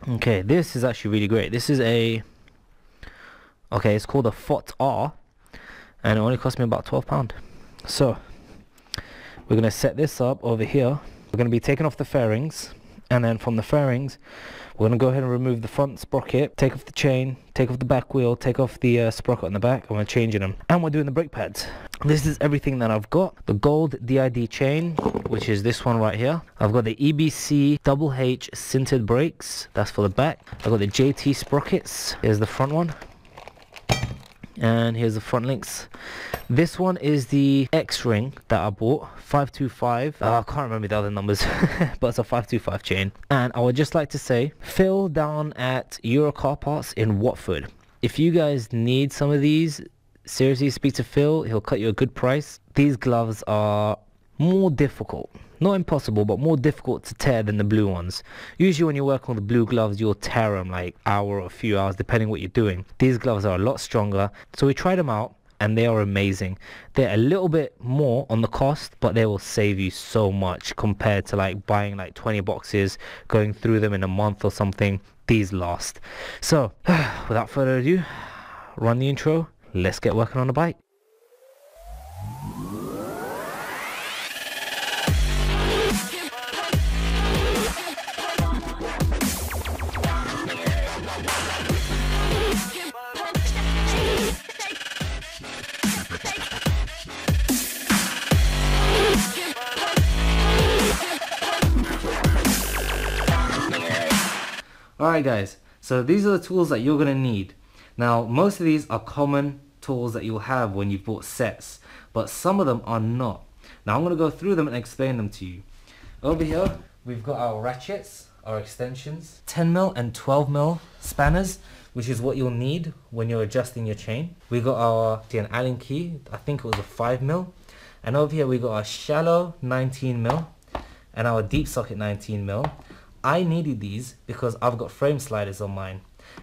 Okay, this is actually really great. This is a, okay, it's called a FOT R, and it only cost me about £12. So we're going to set this up over here. We're going to be taking off the fairings, and then from the fairings we're going to go ahead and remove the front sprocket, take off the chain, take off the back wheel, take off the sprocket on the back, and we're changing them. And we're doing the brake pads. This is everything that I've got. The gold DID chain, which is this one right here. I've got the EBC double H sintered brakes, that's for the back. I've got the JT sprockets, here's the front one. And here's the front links. This one is the X-ring that I bought, 525. I can't remember the other numbers, but it's a 525 chain. And I would just like to say, Phil down at Euro Car Parts in Watford, if you guys need some of these, seriously speak to Phil, he'll cut you a good price. These gloves are more difficult, not impossible, but more difficult to tear than the blue ones. Usually when you work on the blue gloves, you'll tear them like hour or a few hours depending what you're doing. These gloves are a lot stronger, so we tried them out and they are amazing. They're a little bit more on the cost, but they will save you so much compared to like buying like 20 boxes, going through them in a month or something. These last. So without further ado, run the intro, let's get working on the bike. Alright guys, so these are the tools that you're going to need. Now most of these are common tools that you'll have when you've bought sets, but some of them are not. Now I'm going to go through them and explain them to you. Over here we've got our ratchets, our extensions, 10mm and 12mm spanners, which is what you'll need when you're adjusting your chain. We got our Allen key, I think it was a 5mm, and over here we got our shallow 19mm and our deep socket 19mm. I needed these because I've got frame sliders on mine.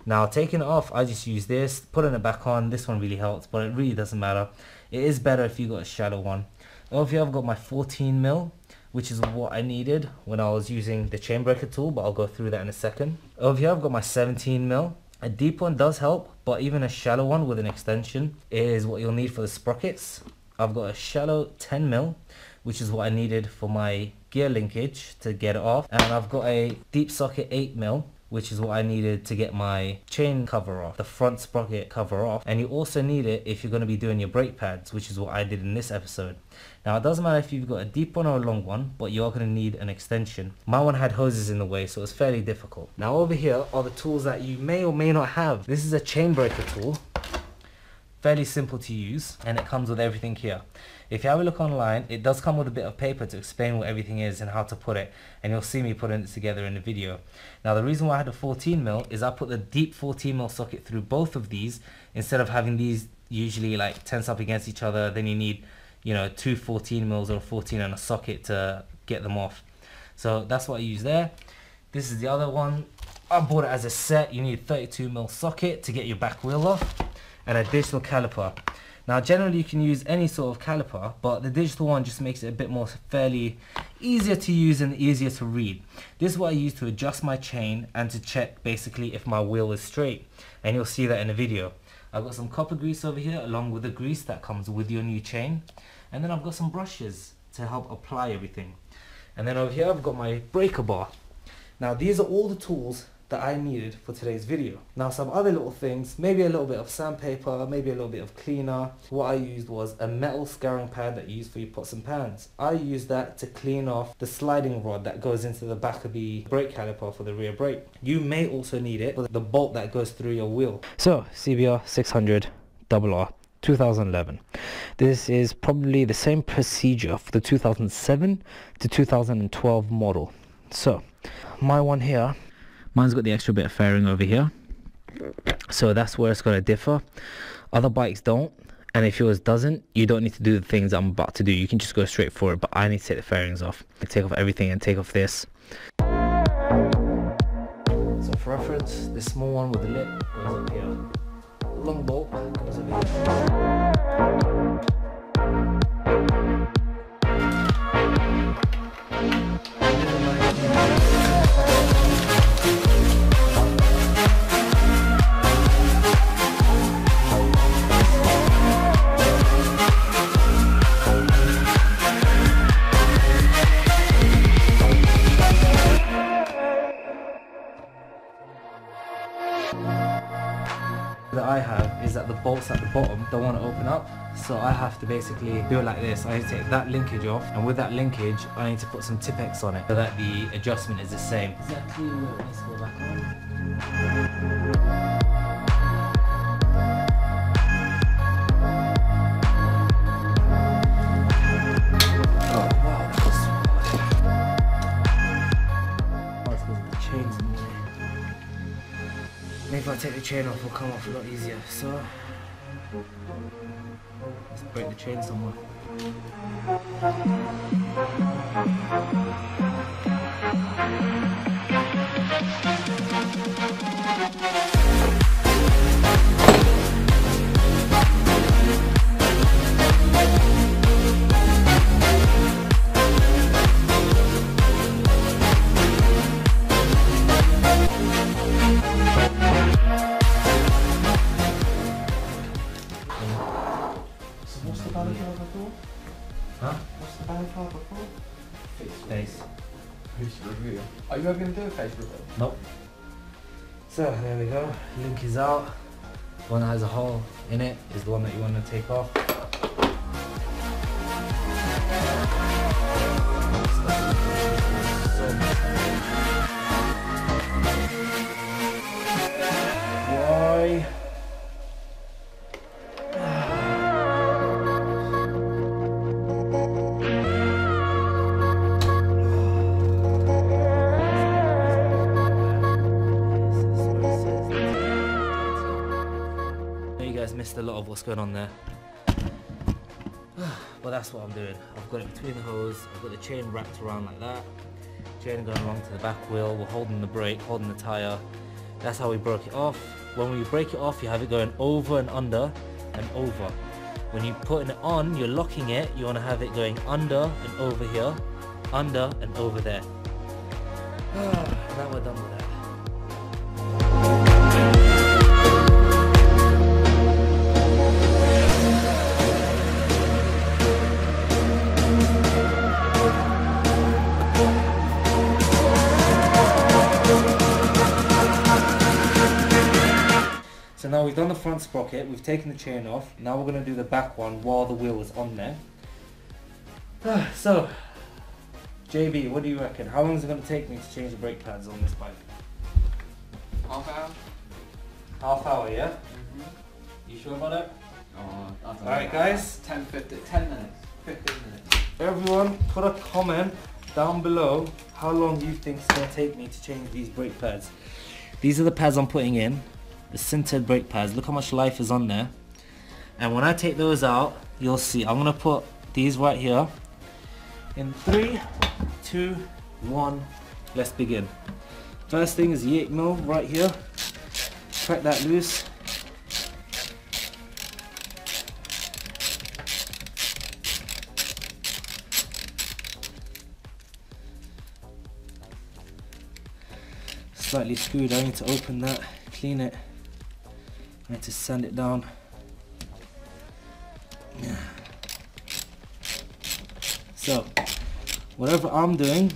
Now taking it off, I just use this, putting it back on. This one really helps, but it really doesn't matter. It is better if you got a shallow one. Over here I've got my 14mm, which is what I needed when I was using the chain breaker tool, but I'll go through that in a second. Over here I've got my 17mm. A deep one does help, but even a shallow one with an extension is what you'll need for the sprockets. I've got a shallow 10mm, which is what I needed for my gear linkage to get it off, and I've got a deep socket 8mm, which is what I needed to get my chain cover off, the front sprocket cover off. And you also need it if you're going to be doing your brake pads, which is what I did in this episode. Now it doesn't matter if you've got a deep one or a long one, but you are going to need an extension. My one had hoses in the way, so it was fairly difficult. Now over here are the tools that you may or may not have. This is a chain breaker tool, fairly simple to use, and it comes with everything here. If you have a look online, it does come with a bit of paper to explain what everything is and how to put it, and you'll see me putting it together in the video. Now the reason why I had a 14mm is I put the deep 14mm socket through both of these instead of having these usually like tense up against each other. Then you need, you know, two 14mm or a 14 and a socket to get them off. So that's what I use there. This is the other one. I bought it as a set. You need a 32mm socket to get your back wheel off, and a digital caliper. Now generally you can use any sort of caliper, but the digital one just makes it a bit more fairly easier to use and easier to read. This is what I use to adjust my chain and to check basically if my wheel is straight, and you'll see that in the video. I've got some copper grease over here along with the grease that comes with your new chain, and then I've got some brushes to help apply everything. And then over here I've got my breaker bar. Now these are all the tools that I needed for today's video. Now some other little things, maybe a little bit of sandpaper, maybe a little bit of cleaner. What I used was a metal scouring pad that you use for your pots and pans. I used that to clean off the sliding rod that goes into the back of the brake caliper for the rear brake. You may also need it for the bolt that goes through your wheel. So CBR600RR 2011. This is probably the same procedure for the 2007 to 2012 model. So my one here, mine's got the extra bit of fairing over here, so that's where it's going to differ. Other bikes don't, and if yours doesn't, you don't need to do the things I'm about to do. You can just go straight for it, but I need to take the fairings off. I take off everything and take off this. So for reference, this small one with the lip goes up here. Long bolt goes over here. that I have is that the bolts at the bottom don't want to open up, so I have to basically do it like this. I need to take that linkage off, and with that linkage I need to put some Tipex on it so that the adjustment is the same. Exactly where it needs to go back on. Maybe if I take the chain off, it'll come off a lot easier. So let's break the chain somewhere. Face. Are you ever going to do a face reveal? Nope. So there we go. Link is out. The one that has a hole in it is the one that you want to take off. Why? Missed a lot of what's going on there, but that's what I'm doing. I've got it between the hose, I've got the chain wrapped around like that, chain going along to the back wheel, we're holding the brake, holding the tyre. That's how we broke it off. When we break it off, you have it going over and under and over. When you're putting it on, you're locking it, you want to have it going under and over here, under and over there. Now we're done with that. So now we've done the front sprocket, we've taken the chain off, now we're going to do the back one while the wheel is on there. So, JB, what do you reckon? How long is it going to take me to change the brake pads on this bike? Half hour? Half hour, yeah? Mm-hmm. You sure about that? Oh, alright guys. 10 minutes, 15 minutes. Everyone, put a comment down below how long you think it's going to take me to change these brake pads. These are the pads I'm putting in. The sintered brake pads. Look how much life is on there. And when I take those out, you'll see. I'm going to put these right here. In 3, 2, 1, let's begin. First thing is the 8mm right here. Crack that loose. Slightly screwed. I need to open that, clean it. I need to sand it down. So, whatever I'm doing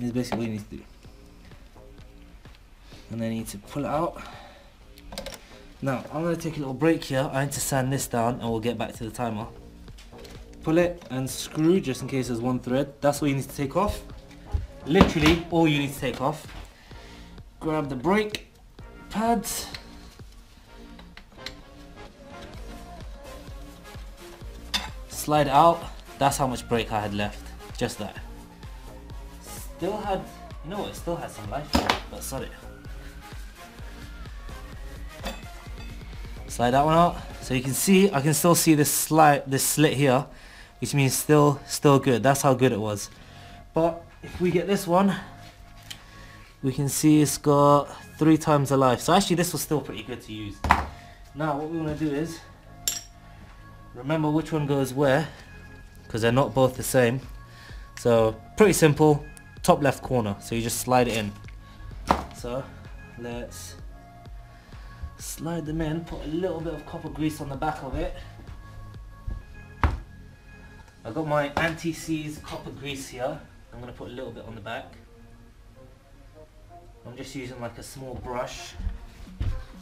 is basically what you need to do. And then you need to pull it out. Now, I'm going to take a little break here. I need to sand this down and we'll get back to the timer. Pull it and screw just in case there's one thread. That's what you need to take off. Literally all you need to take off. Grab the brake pads. Slide it out. That's how much brake I had left. Just that. Still had, you know what, it still had some life in it, but sod it. Slide that one out. So you can see, I can still see this slit here, which means still good. That's how good it was. But if we get this one, we can see it's got 3 times the life. So actually this was still pretty good to use. Now what we want to do is remember which one goes where, because they're not both the same. So pretty simple, top left corner. So you just slide it in. So let's slide them in, put a little bit of copper grease on the back of it. I've got my anti-seize copper grease here. I'm going to put a little bit on the back. I'm I'm just using like a small brush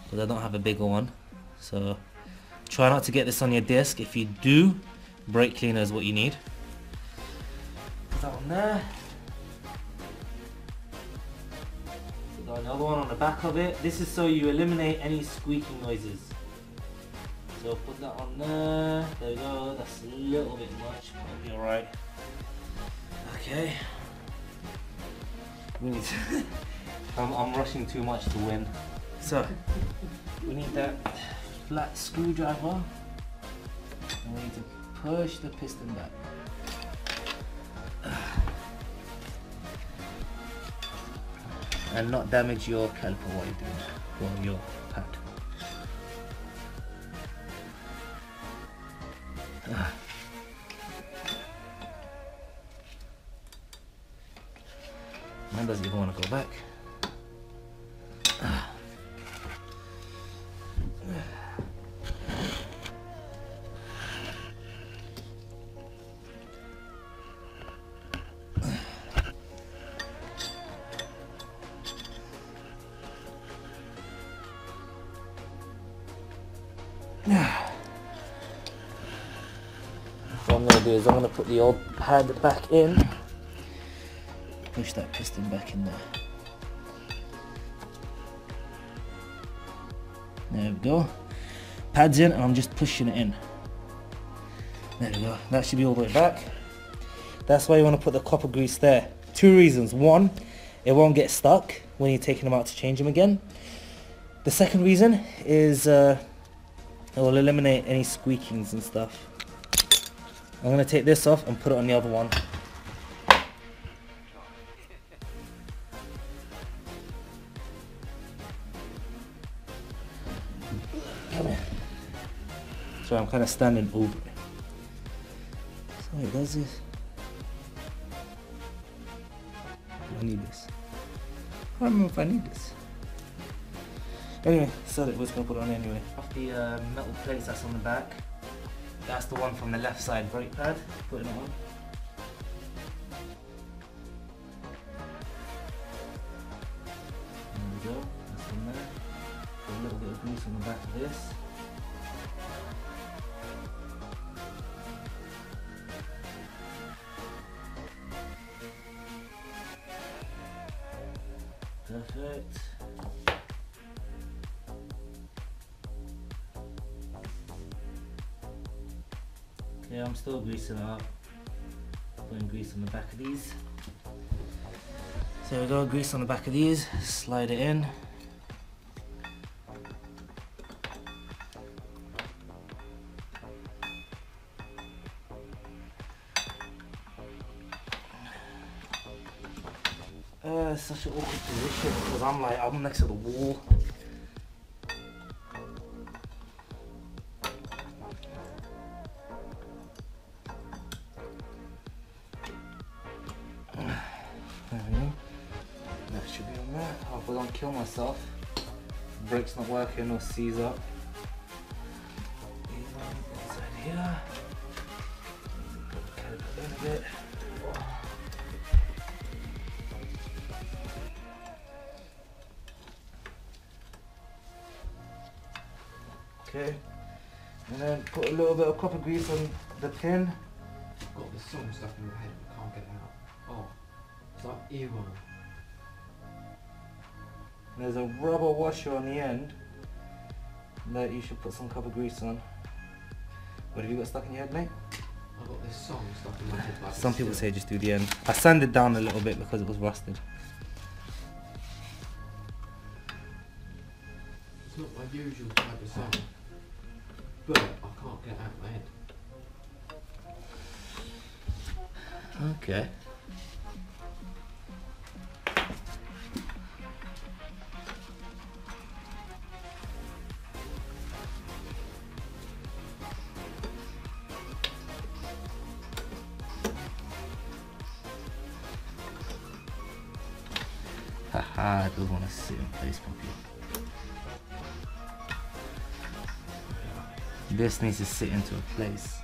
because I don't have a bigger one. So try not to get this on your disc. If you do, brake cleaner is what you need. Put that on there. Put another one on the back of it. This is so you eliminate any squeaking noises. So put that on there. There we go. That's a little bit much, but it'll be alright. Okay. We need to I'm rushing too much to win. So we need that flat screwdriver and we need to push the piston back. And not damage your caliper while you're doing it, or your pad. Mine doesn't even want to go back. What I'm going to do is I'm going to put the old pad back in. Push that piston back in there. There we go. Pad's in and I'm just pushing it in. There we go. That should be all the way back. That's why you want to put the copper grease there. Two reasons. One, it won't get stuck when you're taking them out to change them again. The second reason is it will eliminate any squeakings and stuff. I'm going to take this off and put it on the other one. Come here. So I'm kind of standing over it. So it does this. I need this. I don't remember if I need this. Anyway, so we're just going to put it on anyway. Off the metal plates that's on the back. That's the one from the left side brake pad. Putting it on. There we go. That's on there. Put a little bit of grease on the back of this. Perfect. Okay, I'm still greasing it up. Putting grease on the back of these. So there we go, grease on the back of these. Slide it in. It's such an awkward position because I'm next to the wall. There we go. That should be on there. I hope I don't kill myself. Brake's not working or seize up. These ones inside here. Cut it a bit. Okay, and then put a little bit of copper grease on the pin. I've got this song stuck in my head but can't get it out. Oh, it's like evil. There's a rubber washer on the end that you should put some copper grease on. What have you got stuck in your head, mate? I've got this song stuck in my head. Like Some people say just do the end. I sanded down a little bit because it was rusted. It's not my usual type of song, but I can't get it out of my head. Okay. Haha, it doesn't want to sit in place properly. This needs to sit into a place.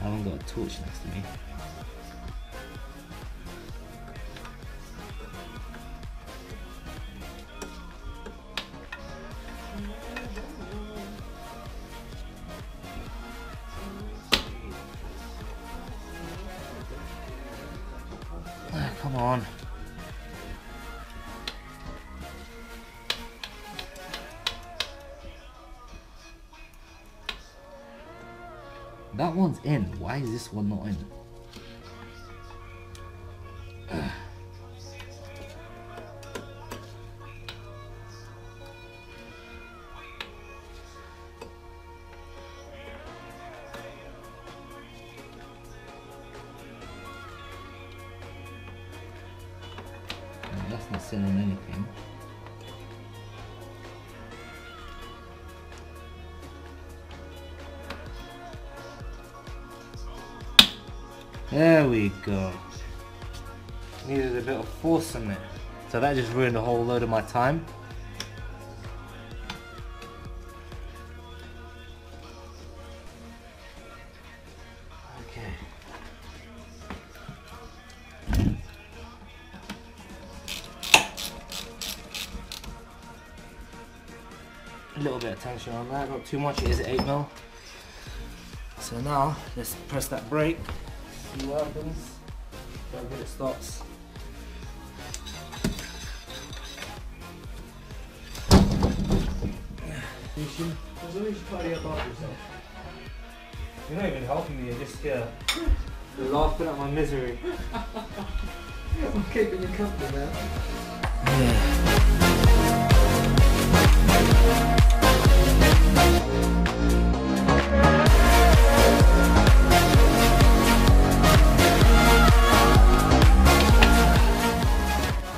I haven't got a torch next to me. on. That one's in. Why is this one not in? That's not sitting on anything. There we go. Needed a bit of force in there. So that just ruined a whole load of my time. Okay. A little bit of tension on that, not too much, it is 8mm. So now, let's press that brake. See what happens. How good it stops. You should tidy up after yourself. You're not even helping me, you're just here. You're laughing at my misery. I'm keeping you company, man.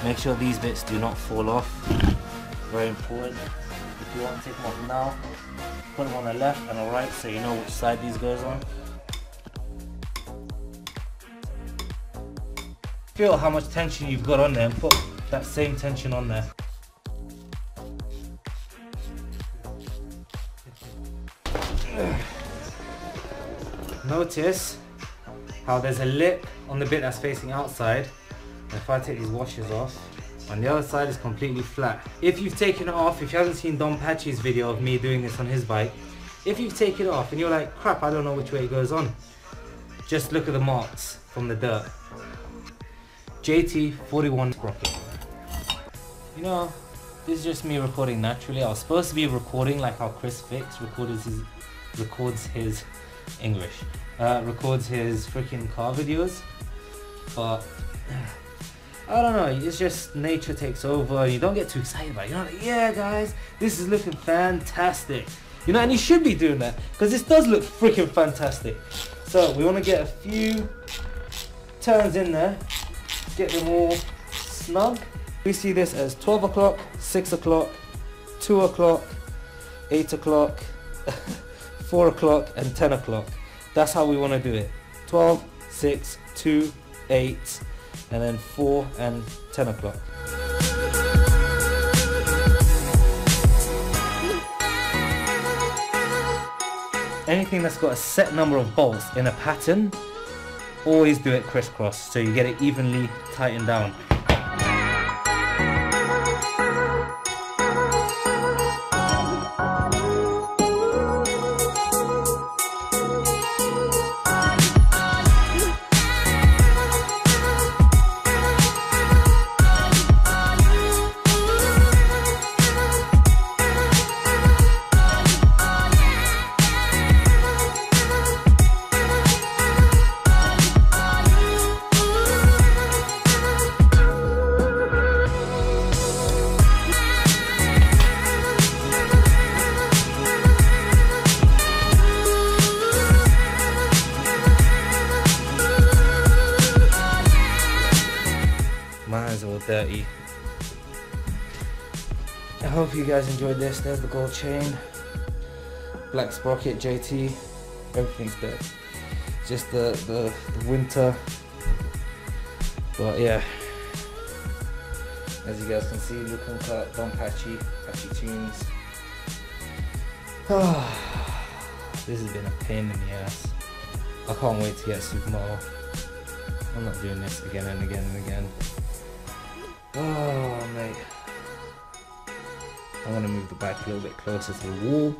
Make sure these bits do not fall off. Very important. If you want to take them off now, put them on the left and the right so you know which side these goes on. Feel how much tension you've got on there and put that same tension on there. Notice how there's a lip on the bit that's facing outside. If I take these washers off, on the other side is completely flat. If you've taken it off, if you haven't seen Don Patchy's video of me doing this on his bike, if you've taken it off and you're like, crap, I don't know which way it goes on, just look at the marks from the dirt. JT41 Sprocket. You know, this is just me recording naturally. I was supposed to be recording like how Chris Fix records his freaking car videos, but I don't know, it's just nature takes over and you don't get too excited about it. You're not like, yeah guys, this is looking fantastic. You know, and you should be doing that because this does look freaking fantastic. So we want to get a few turns in there, get them all snug. We see this as 12 o'clock, 6 o'clock, 2 o'clock, 8 o'clock, 4 o'clock and 10 o'clock. That's how we want to do it. 12, 6, 2, 8, and then 4 and 10 o'clock. Anything that's got a set number of bolts in a pattern, always do it crisscross so you get it evenly tightened down. Dirty. I hope you guys enjoyed this. There's the gold chain, black sprocket, JT, everything's there. Just the winter, but yeah, as you guys can see, looking cut, Don Patchy tunes. This has been a pain in the ass. I can't wait to get Supermodel. I'm not doing this again and again and again. Oh mate, I want to move the bike a little bit closer to the wall.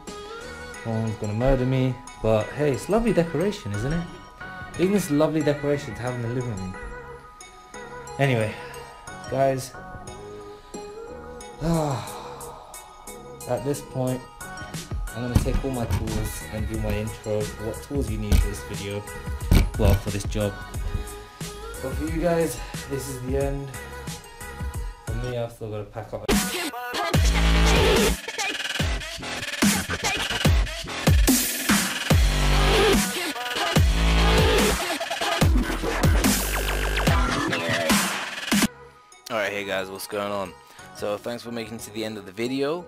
No one's gonna murder me, but hey, it's lovely decoration, isn't it? Isn't this lovely decoration to have in the living room? Anyway, guys, at this point, I'm going to take all my tools and do my intro for what tools you need for this video, well, for this job. But for you guys, this is the end. For me, I've still got to pack up. Alright, hey guys, what's going on? So thanks for making it to the end of the video.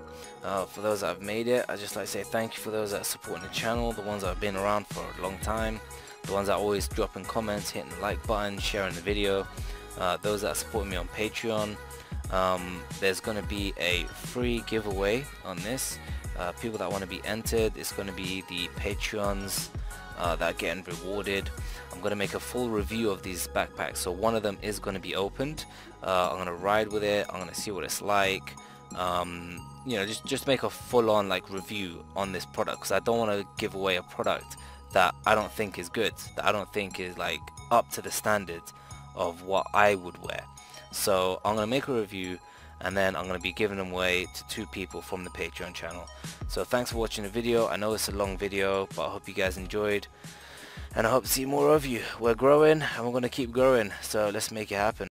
For those that have made it, I'd just like to say thank you for those that are supporting the channel, the ones that have been around for a long time, the ones that are always dropping comments, hitting the like button, sharing the video, those that are supporting me on Patreon. There's going to be a free giveaway on this. People that want to be entered, it's going to be the Patreons that are getting rewarded. I'm going to make a full review of these backpacks, so one of them is going to be opened. I'm going to ride with it, I'm going to see what it's like, you know, just make a full-on like review on this product, because I don't want to give away a product that I don't think is good, that I don't think is like up to the standards of what I would wear. So I'm going to make a review, and then I'm going to be giving them away to 2 people from the Patreon channel. So thanks for watching the video. I know it's a long video, but I hope you guys enjoyed, and I hope to see more of you. We're growing and we're going to keep growing, so let's make it happen.